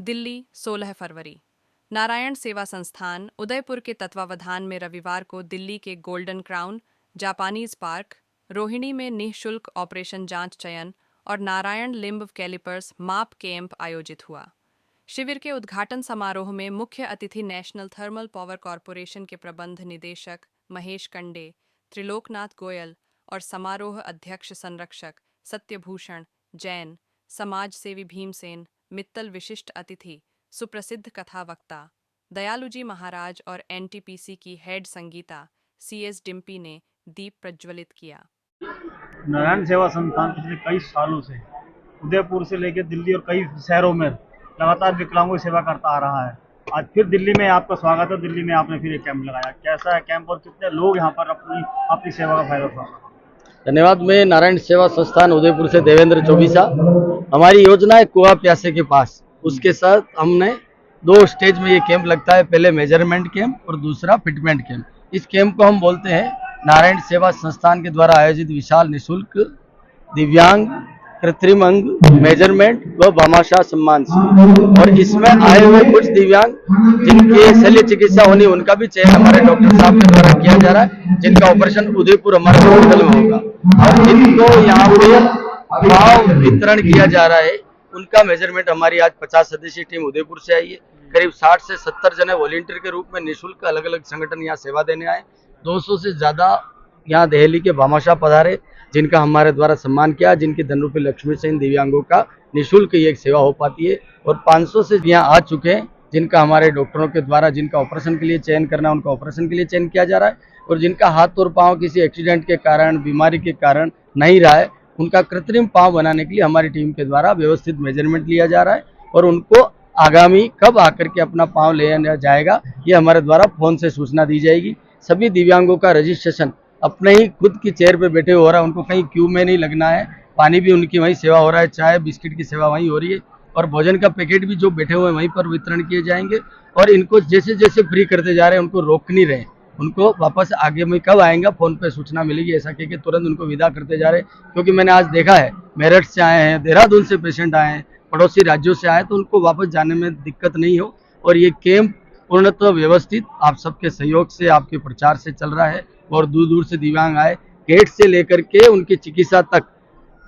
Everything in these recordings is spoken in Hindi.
दिल्ली 16 फरवरी। नारायण सेवा संस्थान उदयपुर के तत्वावधान में रविवार को दिल्ली के golden crown, Japanese park, Rohini में निःशुल्क ऑपरेशन जांच चयन और नारायण लिम्ब कैलिपर्स माप कैंप आयोजित हुआ। शिविर के उद्घाटन समारोह में मुख्य अतिथि नेशनल थर्मल पावर कॉरपोरेशन के प्रबंध निदेशक महेश कंडे, त्रिलोकनाथ गोयल और समारोह अध्यक्ष संरक्षक सत्यभूषण जैन, समाज सेवी भीमसेन मित्तल, विशिष्ट अतिथि सुप्रसिद्ध कथा वक्ता दयालुजी महाराज और एनटीपीसी की हेड संगीता सीएस डिम्पी ने दीप प्रज्वलित किया। नारायण सेवा संस्थान पिछले कई सालों से उदयपुर से लेकर दिल्ली और कई शहरों में लगातार विकलांगों की सेवा करता आ रहा है। आज फिर दिल्ली में आपका स्वागत है। दिल्ली में आपने फिर एक कैंप लगाया, कैसा है कैंप और कितने लोग यहाँ पर अपनी अपनी सेवा का फायदा उठा रहे हैं? धन्यवाद। मैं नारायण सेवा संस्थान उदयपुर से देवेंद्र चौबीसा। हमारी योजना है कुआ प्यासे के पास, उसके साथ हमने 2 स्टेज में ये कैंप लगता है। पहले मेजरमेंट कैंप और दूसरा फिटमेंट कैंप। इस कैंप को हम बोलते हैं नारायण सेवा संस्थान के द्वारा आयोजित विशाल निःशुल्क दिव्यांग कृत्रिम अंग मेजरमेंट व भामाशाह सम्मान से। और इसमें आए हुए कुछ दिव्यांग जिनकी शल्य चिकित्सा होनी, उनका भी चयन हमारे डॉक्टर साहब के द्वारा किया जा रहा है, जिनका ऑपरेशन उदयपुर हमारे हॉस्पिटल में होगा। और जिनको यहाँ पे भाव वितरण किया जा रहा है, उनका मेजरमेंट हमारी आज 50 सदस्यीय टीम उदयपुर से आई है। करीब 60 से 70 जने वॉलंटियर के रूप में निःशुल्क अलग अलग संगठन यहाँ सेवा देने आए। 200 से ज्यादा यहाँ दिल्ली के भामाशाह पधारे, जिनका हमारे द्वारा सम्मान किया, जिनकी धनरूपी लक्ष्मी से इन दिव्यांगों का निःशुल्क ये एक सेवा हो पाती है। और 500 से यहाँ आ चुके हैं, जिनका हमारे डॉक्टरों के द्वारा जिनका ऑपरेशन के लिए चयन करना है, उनका ऑपरेशन के लिए चयन किया जा रहा है। और जिनका हाथ और पांव किसी एक्सीडेंट के कारण, बीमारी के कारण नहीं रहा है, उनका कृत्रिम पांव बनाने के लिए हमारी टीम के द्वारा व्यवस्थित मेजरमेंट लिया जा रहा है। और उनको आगामी कब आकर के अपना पांव ले जाएगा, ये हमारे द्वारा फोन से सूचना दी जाएगी। सभी दिव्यांगों का रजिस्ट्रेशन अपने ही खुद की चेयर पे बैठे हो रहा है, उनको कहीं क्यू में नहीं लगना है। पानी भी उनकी वहीं सेवा हो रहा है, चाय बिस्किट की सेवा वहीं हो रही है। और भोजन का पैकेट भी जो बैठे हुए हैं वहीं पर वितरण किए जाएंगे। और इनको जैसे जैसे फ्री करते जा रहे हैं, उनको रोक नहीं रहे, उनको वापस आगे में कब आएंगे फोन पे सूचना मिलेगी, ऐसा कह के तुरंत उनको विदा करते जा रहे हैं। क्योंकि मैंने आज देखा है, मेरठ से आए हैं, देहरादून से पेशेंट आए हैं, पड़ोसी राज्यों से आए, तो उनको वापस जाने में दिक्कत नहीं हो। और ये कैंप पूर्णतः व्यवस्थित आप सबके सहयोग से, आपके प्रचार से चल रहा है। और दूर दूर से दिव्यांग आए, गेट से लेकर के उनकी चिकित्सा तक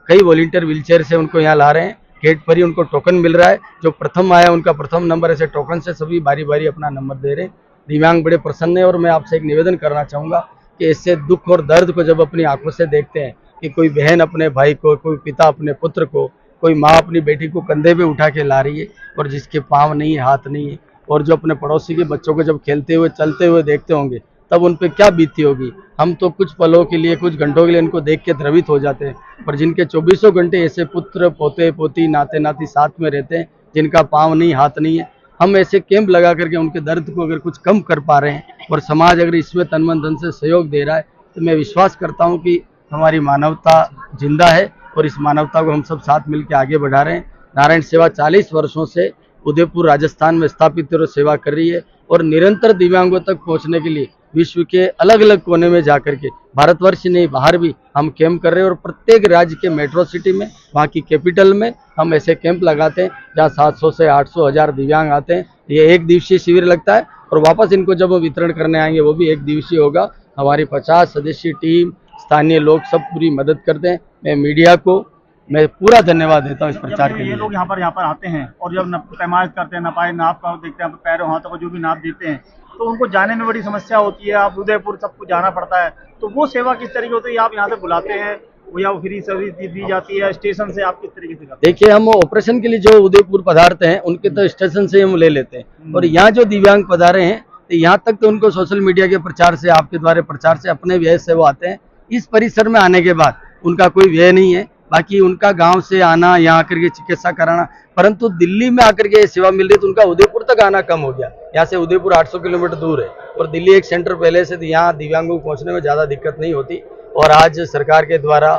कई वॉलंटियर व्हीलचेयर से उनको यहाँ ला रहे हैं। गेट पर ही उनको टोकन मिल रहा है, जो प्रथम आया उनका प्रथम नंबर, ऐसे टोकन से सभी बारी बारी अपना नंबर दे रहे हैं। दिव्यांग बड़े प्रसन्न है। और मैं आपसे एक निवेदन करना चाहूँगा कि इससे दुख और दर्द को जब अपनी आंखों से देखते हैं कि कोई बहन अपने भाई को, कोई पिता अपने पुत्र को, कोई माँ अपनी बेटी को कंधे पे उठा के ला रही है, और जिसके पाँव नहीं है, हाथ नहीं है, और जो अपने पड़ोसी के बच्चों को जब खेलते हुए चलते हुए देखते होंगे, तब उन पर क्या बीती होगी। हम तो कुछ पलों के लिए, कुछ घंटों के लिए इनको देख के द्रवित हो जाते हैं, पर जिनके 24 घंटे ऐसे पुत्र पोते पोती नाते नाती साथ में रहते हैं, जिनका पाँव नहीं हाथ नहीं है, हम ऐसे कैंप लगा करके उनके दर्द को अगर कुछ कम कर पा रहे हैं, और समाज अगर इसमें तन मन धन से सहयोग दे रहा है, तो मैं विश्वास करता हूँ कि हमारी मानवता जिंदा है। और इस मानवता को हम सब साथ मिलकर आगे बढ़ा रहे हैं। नारायण सेवा 40 वर्षों से उदयपुर राजस्थान में स्थापित और सेवा कर रही है। और निरंतर दिव्यांगों तक पहुंचने के लिए विश्व के अलग अलग कोने में जाकर के, भारतवर्ष नहीं बाहर भी हम कैंप कर रहे हैं। और प्रत्येक राज्य के मेट्रो सिटी में, वहाँ की कैपिटल में हम ऐसे कैंप लगाते हैं, जहाँ 700 से 800 1000 दिव्यांग आते हैं। ये 1 दिवसीय शिविर लगता है, और वापस इनको जब हम वितरण करने आएंगे वो भी 1 दिवसीय होगा। हमारी 50 सदस्यीय टीम, स्थानीय लोग सब पूरी मदद करते हैं। मैं मीडिया को मैं पूरा धन्यवाद देता हूँ इस प्रचार के लिए। ये लोग यहाँ पर आते हैं और जब पैमाइश करते हैं, नपाए नाप का देखते हैं, पैरों हाथों को जो भी नाप देते हैं, तो उनको जाने में बड़ी समस्या होती है। आप उदयपुर सबको जाना पड़ता है, तो वो सेवा किस तरीके होती है? आप यहाँ से बुलाते हैं या फ्री सर्विस दी जाती है स्टेशन से? आप किस तरीके से करते हैं? देखिए, हम ऑपरेशन के लिए जो उदयपुर पधारते हैं, उनके तो स्टेशन से हम ले लेते हैं। और यहाँ जो दिव्यांग पधारे हैं, तो यहाँ तक तो उनको सोशल मीडिया के प्रचार से, आपके द्वारा प्रचार से, अपने व्यय से वो आते हैं। इस परिसर में आने के बाद उनका कोई व्यय नहीं है। बाकी उनका गांव से आना, यहाँ आकर के चिकित्सा कराना, परंतु दिल्ली में आकर के सेवा मिल रही, तो उनका उदयपुर तक आना कम हो गया। यहाँ से उदयपुर 800 किलोमीटर दूर है, और दिल्ली एक सेंटर पहले से, यहाँ दिव्यांगों को पहुँचने में ज़्यादा दिक्कत नहीं होती। और आज सरकार के द्वारा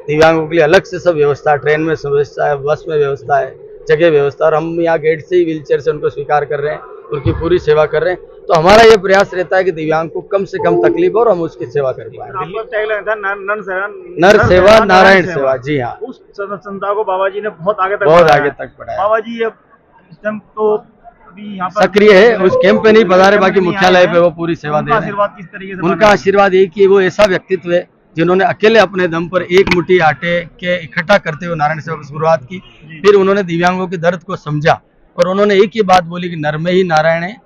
दिव्यांगों के लिए अलग से सब व्यवस्था, ट्रेन में व्यवस्था है, बस में व्यवस्था है, जगह व्यवस्था। और हम यहाँ गेट से ही व्हीलचेयर से उनको स्वीकार कर रहे हैं, उनकी पूरी सेवा कर रहे हैं। तो हमारा ये प्रयास रहता है कि दिव्यांग को कम से कम तकलीफ हो और हम उसकी सेवा कर पाए। नर सेवा नारायण सेवा, जी हाँ। उस संस्था को बाबा जी ने बहुत आगे तक बढ़ाया। बाबा जी इस टाइम तो अभी यहाँ पर सक्रिय है, उस कैंप पे नहीं पधारे, बाकी मुख्यालय पे वो पूरी सेवा दे उनका रहे हैं। आशीर्वाद किस तरीके से उनका बना है? आशीर्वाद ये कि वो ऐसा व्यक्तित्व है जिन्होंने अकेले अपने दम पर एक मुट्ठी आटे के इकट्ठा करते हुए नारायण सेवा की शुरुआत की। फिर उन्होंने दिव्यांगों के दर्द को समझा और उन्होंने एक ही बात बोली कि नर में ही नारायण है,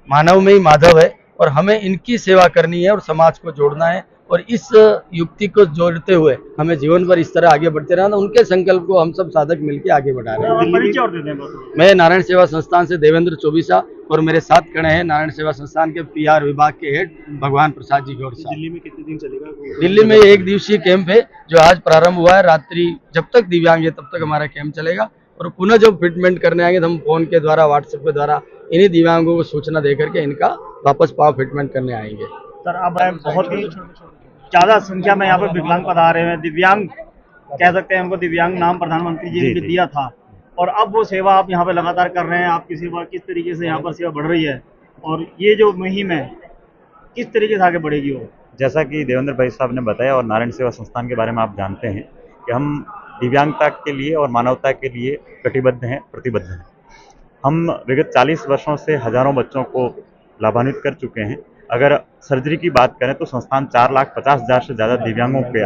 मानव में ही माधव है, और हमें इनकी सेवा करनी है और समाज को जोड़ना है। और इस युक्ति को जोड़ते हुए हमें जीवन भर इस तरह आगे बढ़ते रहना। उनके संकल्प को हम सब साधक मिलकर आगे बढ़ा रहे हैं। परिचय और दे दें बस। मैं नारायण सेवा संस्थान से देवेंद्र चौबीसा और मेरे साथ खड़े हैं नारायण सेवा संस्थान के PR विभाग के हेड भगवान प्रसाद जी गौड़ साहब। दिल्ली में कितने दिन चलेगा? दिल्ली में एक दिवसीय कैंप है जो आज प्रारंभ हुआ है। रात्रि जब तक दिव्यांग है तब तक हमारा कैंप चलेगा और पुनः जब फिटमेंट करने आएंगे तो हम फोन के द्वारा, व्हाट्सएप के द्वारा इन्हीं दिव्यांगों को सूचना दे करके इनका वापस पाव फिटमेंट करने आएंगे। सर अब बहुत ही ज्यादा संख्या में यहाँ पर विकलांग पधारे हैं, दिव्यांग कह सकते हैं, उनको दिव्यांग नाम प्रधानमंत्री जी ने दिया था, और अब वो सेवा आप यहाँ पे लगातार कर रहे हैं। आपकी सेवा किस तरीके से यहाँ पर सेवा बढ़ रही है और ये जो मुहिम है किस तरीके से आगे बढ़ेगी? वो जैसा कि देवेंद्र भाई साहब ने बताया और नारायण सेवा संस्थान के बारे में आप जानते हैं कि हम दिव्यांगता के लिए और मानवता के लिए कटिबद्ध हैं, प्रतिबद्ध हैं। हम विगत 40 वर्षों से हजारों बच्चों को लाभान्वित कर चुके हैं। अगर सर्जरी की बात करें तो संस्थान 4,50,000 से ज़्यादा दिव्यांगों के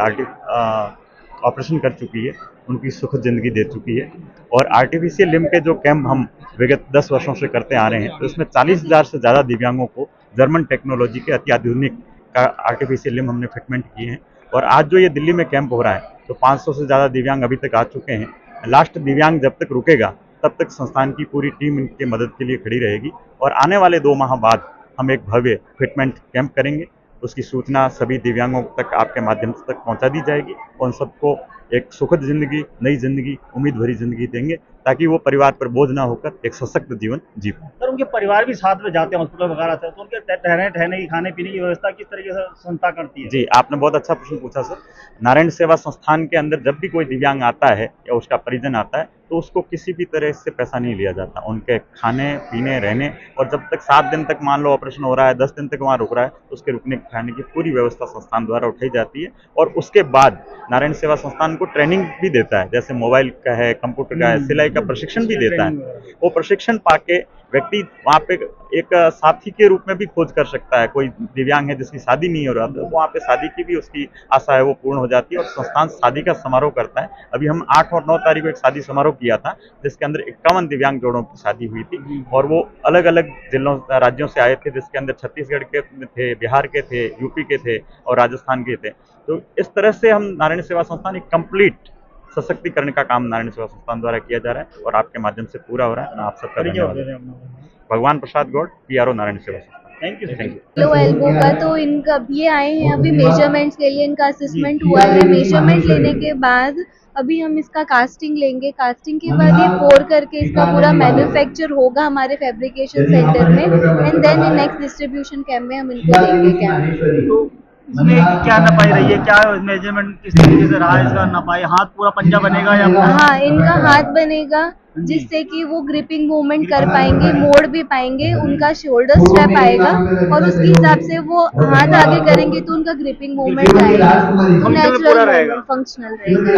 ऑपरेशन कर चुकी है, उनकी सुखद जिंदगी दे चुकी है। और आर्टिफिशियल लिम्ब के जो कैंप हम विगत 10 वर्षों से करते आ रहे हैं, तो इसमें 40,000 से ज़्यादा दिव्यांगों को जर्मन टेक्नोलॉजी के अत्याधुनिक का आर्टिफिशियल लिम्ब हमने फिटमेंट किए हैं। और आज जो ये दिल्ली में कैंप हो रहा है तो 500 से ज़्यादा दिव्यांग अभी तक आ चुके हैं। लास्ट दिव्यांग जब तक रुकेगा तब तक संस्थान की पूरी टीम इनके मदद के लिए खड़ी रहेगी। और आने वाले 2 माह बाद हम एक भव्य फिटमेंट कैंप करेंगे। उसकी सूचना सभी दिव्यांगों तक आपके माध्यम से तक पहुंचा दी जाएगी और उन सबको एक सुखद जिंदगी, नई जिंदगी, उम्मीद भरी जिंदगी देंगे ताकि वो परिवार पर बोझ ना होकर एक सशक्त जीवन जी पाए। सर उनके परिवार भी साथ में जाते हैं हॉस्पिटल वगैरह से, तो उनके ठहरने की, खाने पीने की व्यवस्था किस तरीके से संस्था करती है? जी, आपने बहुत अच्छा प्रश्न पूछा सर। नारायण सेवा संस्थान के अंदर जब भी कोई दिव्यांग आता है या उसका परिजन आता है तो उसको किसी भी तरह से पैसा नहीं लिया जाता। उनके खाने पीने, रहने, और जब तक 7 दिन तक मान लो ऑपरेशन हो रहा है, 10 दिन तक वहाँ रुक रहा है, तो उसके रुकने खाने की पूरी व्यवस्था संस्थान द्वारा उठाई जाती है। और उसके बाद नारायण सेवा संस्थान को ट्रेनिंग भी देता है, जैसे मोबाइल का है, कंप्यूटर का है, सिलाई का प्रशिक्षण भी देता है। वो प्रशिक्षण पाके व्यक्ति वहाँ पे एक साथी के रूप में भी खोज कर सकता है। कोई दिव्यांग है जिसकी शादी नहीं हो रहा, तो वहाँ पे शादी की भी उसकी आशा है वो पूर्ण हो जाती है। और संस्थान शादी का समारोह करता है। अभी हम 8 और 9 तारीख को एक शादी समारोह किया था जिसके अंदर 51 दिव्यांग जोड़ों की शादी हुई थी और वो अलग अलग जिलों राज्यों से आए थे, जिसके अंदर छत्तीसगढ़ के थे, बिहार के थे, यूपी के थे और राजस्थान के थे। तो इस तरह से हम नारायण सेवा संस्थान एक कंप्लीट सशक्तिकरण का काम नारायण सेवा संस्थान द्वारा किया जा रहा है और आपके माध्यम से पूरा हो रहा है। मैं आप सबका धन्यवाद। भगवान प्रसाद गौड़, PRO नारायण सेवा संस्थान। Thank you. Thank you. Low elbow का तो इनका ये आए हैं अभी मेजरमेंट्स के लिए, इनका असेसमेंट हुआ है। मेजरमेंट लेने के बाद अभी हम इसका कास्टिंग लेंगे। कास्टिंग के बाद ये पोर करके इसका पूरा मैन्युफैक्चर होगा हमारे फैब्रिकेशन सेंटर में, and then next distribution camp में हम इनको देंगे कैंप। तो इसमें क्या नपाई रही है, क्या मेजरमेंट किस तरीके से रहा है इसका? नपाई हाथ पूरा पंजा बनेगा या? हाँ, इनका हाथ बनेगा जिससे कि वो ग्रिपिंग मूवमेंट कर पाएंगे, मोड़ भी पाएंगे। उनका शोल्डर स्ट्रैप आएगा और उसके हिसाब से वो हाथ आगे करेंगे तो उनका ग्रिपिंग मूवमेंट आएगा, नेचुरल फंक्शनल रहेगा।